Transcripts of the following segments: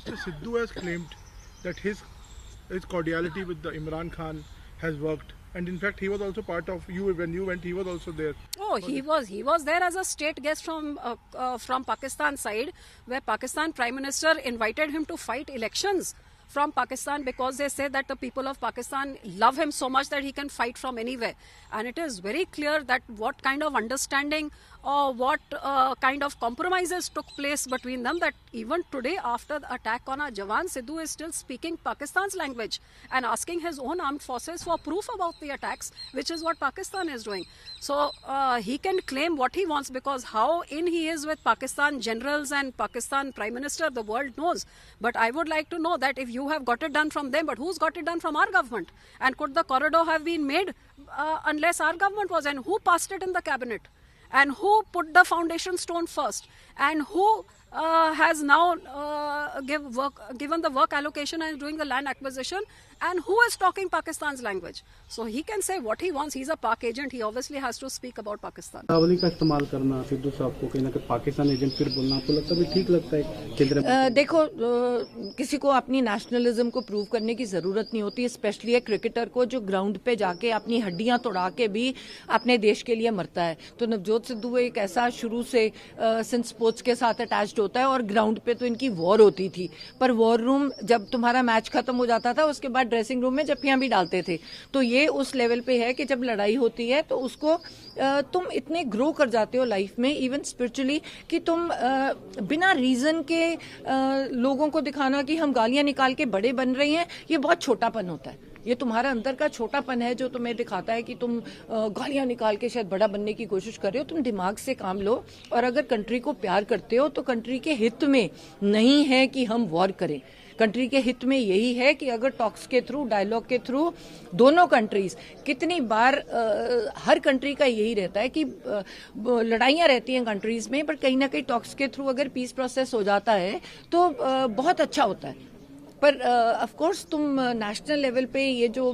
Mr. Sidhu has claimed that his cordiality with the Imran Khan has worked, and in fact he was also part of you when you went. He was also there. Oh, he was there as a state guest from Pakistan side, where Pakistan Prime Minister invited him to fight elections from Pakistan because they say that the people of Pakistan love him so much that he can fight from anywhere. And it is very clear that what kind of understanding or what kind of compromises took place between them, that even today after the attack on our Jawan, Sidhu is still speaking Pakistan's language and asking his own armed forces for proof about the attacks, which is what Pakistan is doing. So he can claim what he wants, because how in he is with Pakistan generals and Pakistan Prime Minister, the world knows. But I would like to know that if you have got it done from them, but who's got it done from our government? And could the corridor have been made unless our government was? And who passed it in the cabinet? And who put the foundation stone first? And who has now given the work allocation and is doing the land acquisition? And who is talking Pakistan's language? So he can say what he wants. He's a Pak agent. He obviously has to speak about Pakistan. रावली का इस्तेमाल करना सिद्धू साहब को कहीं ना कहीं Pakistan agent फिर बोलना आपको लगता है ठीक लगता है केंद्र में? देखो, किसी को अपनी नेशनलिज्म को प्रूव करने की जरूरत नहीं होती, स्पेशली एक क्रिकेटर को जो ग्राउंड पे जाके अपनी हड्डियां तोड़ा के भी अपने देश के लिए मरता है। तो नवजोत सिद्धू एक ऐसा शुरू से सिंस स्पोर्ट्स के साथ अटैच्ड होता है, और ग्राउंड पे तो इनकी वॉर होती थी, पर वॉर रूम जब तुम्हारा मैच खत्म हो जाता था उसके बाद ड्रेसिंग रूम में जप्पियां भी डालते थे। तो ये उस लेवल पे है कि जब लड़ाई होती है तो उसको तुम इतने ग्रो कर जाते हो लाइफ में, इवन स्पिरिचुअली, कि तुम बिना रीजन के लोगों को दिखाना कि हम गालियां निकाल के बड़े बन रहे हैं, ये बहुत छोटापन होता है। ये तुम्हारा अंदर का छोटापन है जो तुम्हें दिखाता है कि तुम गालियां निकाल के शायद बड़ा बनने की कोशिश कर रहे हो। तुम दिमाग से काम लो, और अगर कंट्री को प्यार करते हो तो कंट्री के हित में नहीं है कि हम वॉर करें। कंट्री के हित में यही है कि अगर टॉक्स के थ्रू, डायलॉग के थ्रू, दोनों कंट्रीज, कितनी बार हर कंट्री का यही रहता है कि लड़ाइयां रहती हैं कंट्रीज में, पर कहीं ना कहीं टॉक्स के थ्रू अगर पीस प्रोसेस हो जाता है तो बहुत अच्छा होता है। पर ऑफ कोर्स तुम नेशनल लेवल पे ये जो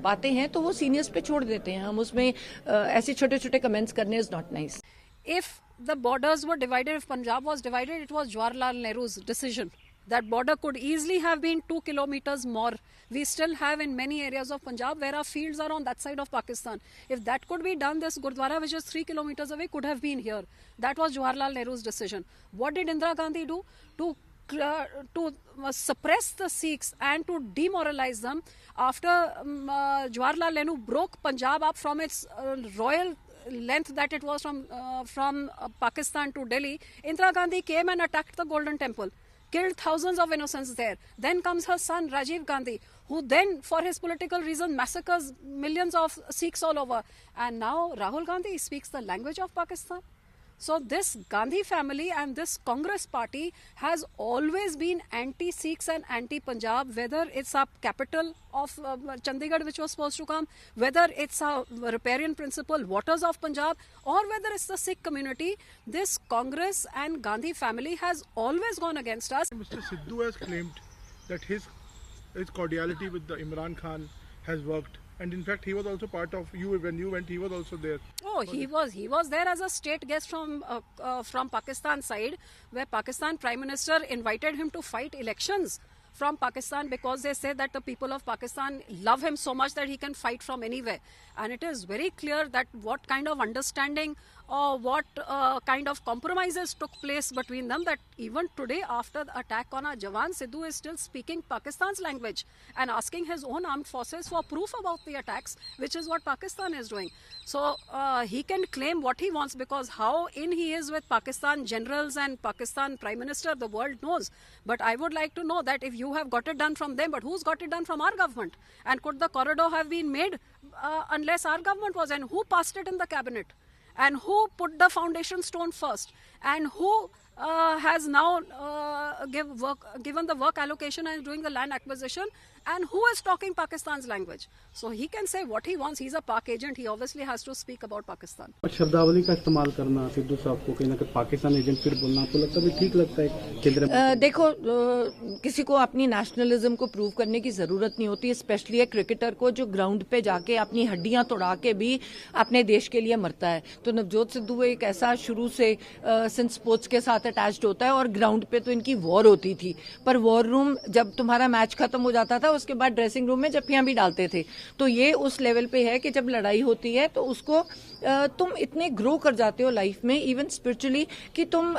बातें हैं तो वो सीनियर्स पे छोड़ देते हैं, हम उसमें ऐसे छोटे छोटे कमेंट्स करने is not nice. If the borders were divided, if Punjab was divided, it was Jawaharlal Nehru's decision. That border could easily have been 2 kilometers more. We still have in many areas of Punjab where our fields are on that side of Pakistan. If that could be done, this Gurdwara, which is 3 kilometers away, could have been here. That was Jawaharlal Nehru's decision. What did Indira Gandhi do? To suppress the Sikhs and to demoralize them after Jawaharlal Nehru broke Punjab up from its royal length that it was from Pakistan to Delhi. Indira Gandhi came and attacked the Golden Temple, killed thousands of innocents there. Then comes her son Rajiv Gandhi, who then for his political reason massacres millions of Sikhs all over. And now Rahul Gandhi speaks the language of Pakistan. So this Gandhi family and this Congress party has always been anti-Sikhs and anti-Punjab, whether it's a capital of Chandigarh which was supposed to come, whether it's a riparian principle, waters of Punjab, or whether it's the Sikh community. This Congress and Gandhi family has always gone against us. Mr. Sidhu has claimed that his cordiality with the Imran Khan has worked, and in fact he was also part of you when you went. He was also there. Oh, he was there as a state guest from Pakistan side, where Pakistan Prime Minister invited him to fight elections from Pakistan because they say that the people of Pakistan love him so much that he can fight from anywhere. And it is very clear that what kind of understanding or what kind of compromises took place between them, that even today after the attack on our Jawan, Sidhu is still speaking Pakistan's language and asking his own armed forces for proof about the attacks, which is what Pakistan is doing. So he can claim what he wants, because how in he is with Pakistan generals and Pakistan Prime Minister, the world knows. But I would like to know that if you have got it done from them, but who's got it done from our government? And could the corridor have been made unless our government was? And who passed it in the cabinet? And who put the foundation stone first? And who has now given the work allocation and is doing the land acquisition? And who is talking Pakistan's language? So he can say what he wants. He's a Pak agent. He obviously has to speak about Pakistan. शब्दावली का इस्तेमाल करना सिद्धू साहब को कहीं ना कहीं Pakistan agent फिर बोलना आपको लगता है ठीक लगता है केंद्र में? देखो, किसी को अपनी नेशनलिज्म को प्रूव करने की जरूरत नहीं होती, स्पेशली एक क्रिकेटर को जो ग्राउंड पे जाके अपनी हड्डियां तोड़ा के भी अपने देश के लिए मरता है। तो नवजोत सिद्धू एक ऐसा शुरू से सिंस स्पोर्ट्स के साथ साथ अटैच्ड होता है, और ग्राउंड पे तो इनकी वॉर होती थी। पर वॉर रूम जब तुम्हारा मैच खत्म हो जाता था उसके बाद ड्रेसिंग रूम में जप्पियां भी डालते थे। तो ये उस लेवल पे है कि जब लड़ाई होती है तो उसको तुम इतने ग्रो कर जाते हो लाइफ में, इवन स्पिरिचुअली, कि तुम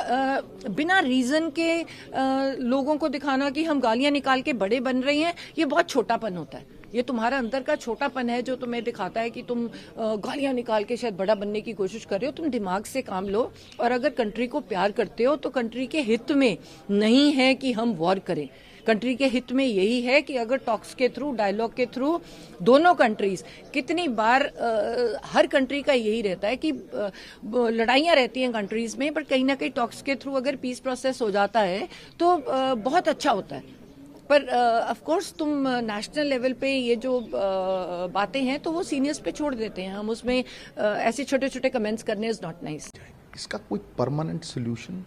बिना रीजन के लोगों को दिखाना कि हम गालियां निकाल के बड़े बन रहे हैं, ये बहुत छोटापन होता है। ये तुम्हारा अंदर का छोटापन है जो तुम्हें दिखाता है कि तुम गालियां निकाल के शायद बड़ा बनने की कोशिश कर रहे हो। तुम दिमाग से काम लो, और अगर कंट्री को प्यार करते हो तो कंट्री के हित में नहीं है कि हम वॉर करें। कंट्री के हित में यही है कि अगर टॉक्स के थ्रू, डायलॉग के थ्रू, दोनों कंट्रीज, कितनी बार हर कंट्री का यही रहता है कि लड़ाइयां रहती हैं कंट्रीज में, पर कहीं ना कहीं टॉक्स के थ्रू अगर पीस प्रोसेस हो जाता है तो बहुत अच्छा होता है। पर ऑफ कोर्स तुम नेशनल लेवल पे ये जो बातें हैं तो वो सीनियर्स पे छोड़ देते हैं हम, उसमें ऐसे छोटे छोटे कमेंट्स करने इज नॉट नाइस। इसका कोई परमानेंट सोल्यूशन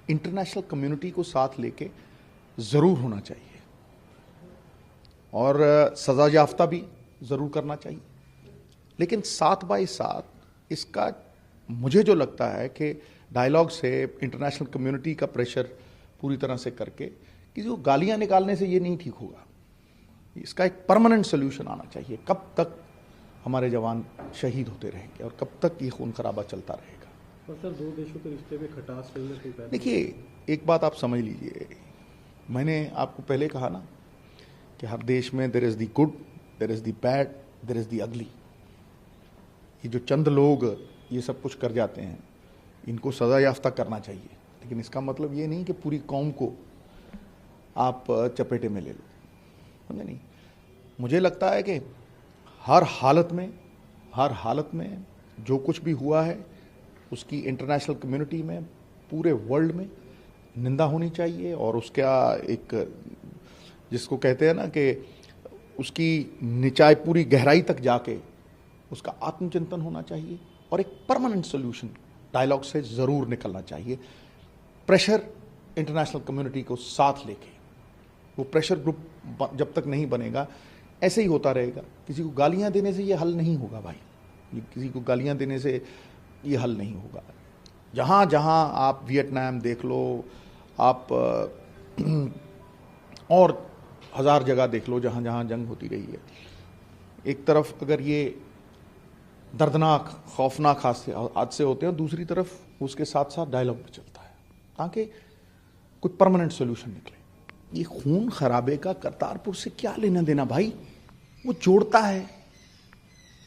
इंटरनेशनल कम्युनिटी को साथ लेके जरूर होना चाहिए, और सजा याफ्ता भी जरूर करना चाहिए। लेकिन साथ बाय साथ इसका मुझे जो लगता है कि डायलॉग से, इंटरनेशनल कम्युनिटी का प्रेशर पूरी तरह से करके, कि जो गालियां निकालने से ये नहीं ठीक होगा। इसका एक परमानेंट सोल्यूशन आना चाहिए। कब तक हमारे जवान शहीद होते रहेंगे और कब तक ये खून खराबा चलता रहेगा? तो सर, दो देशों के रिश्ते में खटास नहीं है। देखिए, एक बात आप समझ लीजिए, मैंने आपको पहले कहा ना कि हर देश में there is the good, there is the bad, there is the ugly. ये जो चंद लोग ये सब कुछ कर जाते हैं, इनको सजा याफ्ता करना चाहिए, लेकिन इसका मतलब ये नहीं कि पूरी कौम को आप चपेटे में ले लो, समझे नहीं? मुझे लगता है कि हर हालत में जो कुछ भी हुआ है उसकी इंटरनेशनल कम्युनिटी में, पूरे वर्ल्ड में निंदा होनी चाहिए, और उसका एक, जिसको कहते हैं ना कि उसकी निचाई पूरी गहराई तक जाके उसका आत्मचिंतन होना चाहिए, और एक परमानेंट सोल्यूशन डायलॉग से ज़रूर निकलना चाहिए। प्रेशर इंटरनेशनल कम्युनिटी को साथ लेके, वो प्रेशर ग्रुप जब तक नहीं बनेगा ऐसे ही होता रहेगा। किसी को गालियां देने से ये हल नहीं होगा भाई, ये किसी को गालियां देने से ये हल नहीं होगा। जहाँ जहाँ आप वियतनाम देख लो, आप और हज़ार जगह देख लो जहाँ जहाँ जंग होती रही है, एक तरफ अगर ये दर्दनाक खौफनाक हादसे होते हैं, दूसरी तरफ उसके साथ साथ डायलॉग भी चलता है, ताकि कोई परमानेंट सोल्यूशन निकले। ये खून खराबे का करतारपुर से क्या लेना देना भाई? वो जोड़ता है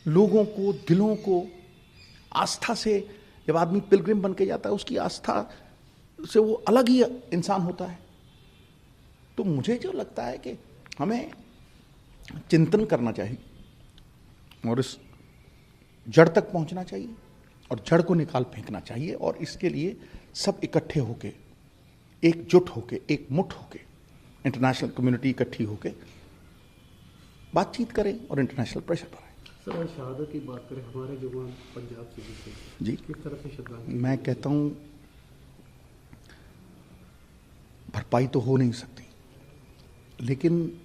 लोगों को, दिलों को, आस्था से। जब आदमी पिलग्रिम बन के जाता है, उसकी आस्था से वो अलग ही इंसान होता है। तो मुझे जो लगता है कि हमें चिंतन करना चाहिए और इस जड़ तक पहुंचना चाहिए, और जड़ को निकाल फेंकना चाहिए, और इसके लिए सब इकट्ठे होके, एकजुट होके, एक मुठ होके, इंटरनेशनल कम्युनिटी इकट्ठी होके बातचीत करें और इंटरनेशनल प्रेशर बनाएं। सर, शहादत की बात करें, हमारे जवान पंजाब से जी, किस तरह से श्रद्धांजलि? मैं कहता हूं भरपाई तो हो नहीं सकती, लेकिन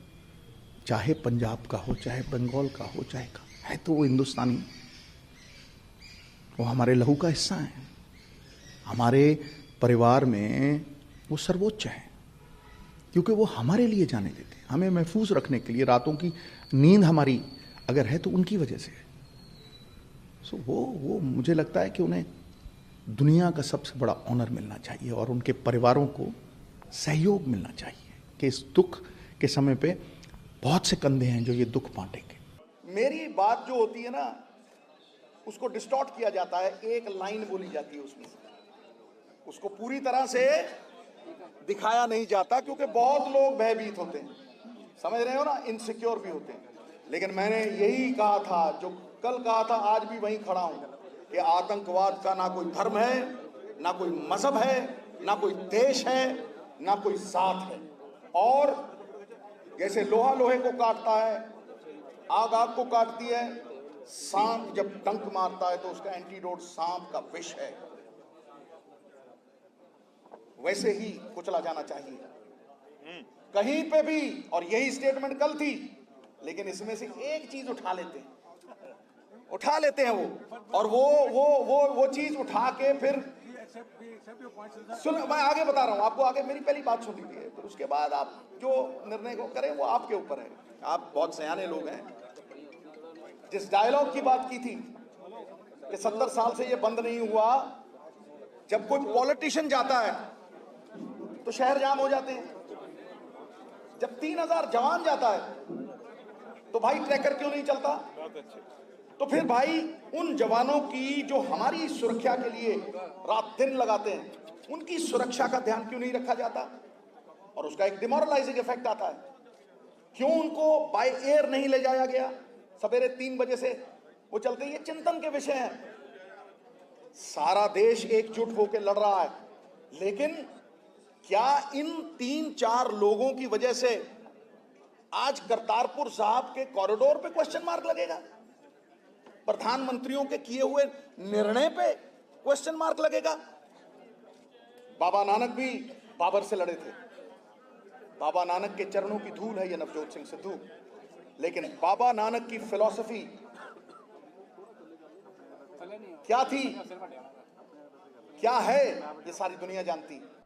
चाहे पंजाब का हो, चाहे बंगाल का हो, चाहे का है, तो वो हिंदुस्तानी, वो हमारे लहू का हिस्सा है। हमारे परिवार में वो सर्वोच्च है, क्योंकि वो हमारे लिए जाने देते हैं, हमें महफूज रखने के लिए। रातों की नींद हमारी अगर है तो उनकी वजह से है। सो वो मुझे लगता है कि उन्हें दुनिया का सबसे बड़ा ऑनर मिलना चाहिए, और उनके परिवारों को सहयोग मिलना चाहिए कि इस दुख के समय पे बहुत से कंधे हैं जो ये दुख बांटेंगे। मेरी बात जो होती है ना, उसको डिस्टॉर्ट किया जाता है, एक लाइन बोली जाती है उसमें, उसको पूरी तरह से दिखाया नहीं जाता, क्योंकि बहुत लोग भयभीत होते हैं, समझ रहे हो ना, इनसिक्योर भी होते हैं। लेकिन मैंने यही कहा था, जो कल कहा था, आज भी वहीं खड़ा हूं कि आतंकवाद का ना कोई धर्म है, ना कोई मजहब है, ना कोई देश है, ना कोई जात है। और जैसे लोहा लोहे को काटता है, आग आग को काटती है, सांप जब डंक मारता है तो उसका एंटीडोट सांप का विष है, वैसे ही कुचला जाना चाहिए कहीं पे भी। और यही स्टेटमेंट कल थी, लेकिन इसमें से एक चीज उठा लेते हैं वो, और वो चीज उठा के फिर सुन, मैं आगे बता रहा हूं आपको, आगे मेरी पहली बात सुन लीजिए, तो उसके बाद आप जो निर्णय को करें वो आपके ऊपर है। आप बहुत सयाने लोग हैं। जिस डायलॉग की बात की थी कि 70 साल से ये बंद नहीं हुआ, जब कोई पॉलिटिशियन जाता है तो शहर जाम हो जाते हैं। जब 3000 जवान जाता है तो भाई ट्रैकर क्यों नहीं चलता? तो फिर भाई उन जवानों की जो हमारी सुरक्षा के लिए रात दिन लगाते हैं, उनकी सुरक्षा का ध्यान क्यों नहीं रखा जाता? और उसका एक डिमोरलाइजिंग इफेक्ट आता है। क्यों उनको बाय एयर नहीं ले जाया गया? सवेरे 3 बजे से वो चलते हैं। ये चिंतन के विषय हैं। सारा देश एकजुट होकर लड़ रहा है, लेकिन क्या इन 3-4 लोगों की वजह से आज करतारपुर साहब के कॉरिडोर पे क्वेश्चन मार्क लगेगा? प्रधानमंत्रियों के किए हुए निर्णय पे क्वेश्चन मार्क लगेगा? बाबा नानक भी बाबर से लड़े थे। बाबा नानक के चरणों की धूल है ये नवजोत सिंह सिद्धू, लेकिन बाबा नानक की फिलॉसफी क्या थी, क्या है, ये सारी दुनिया जानती है।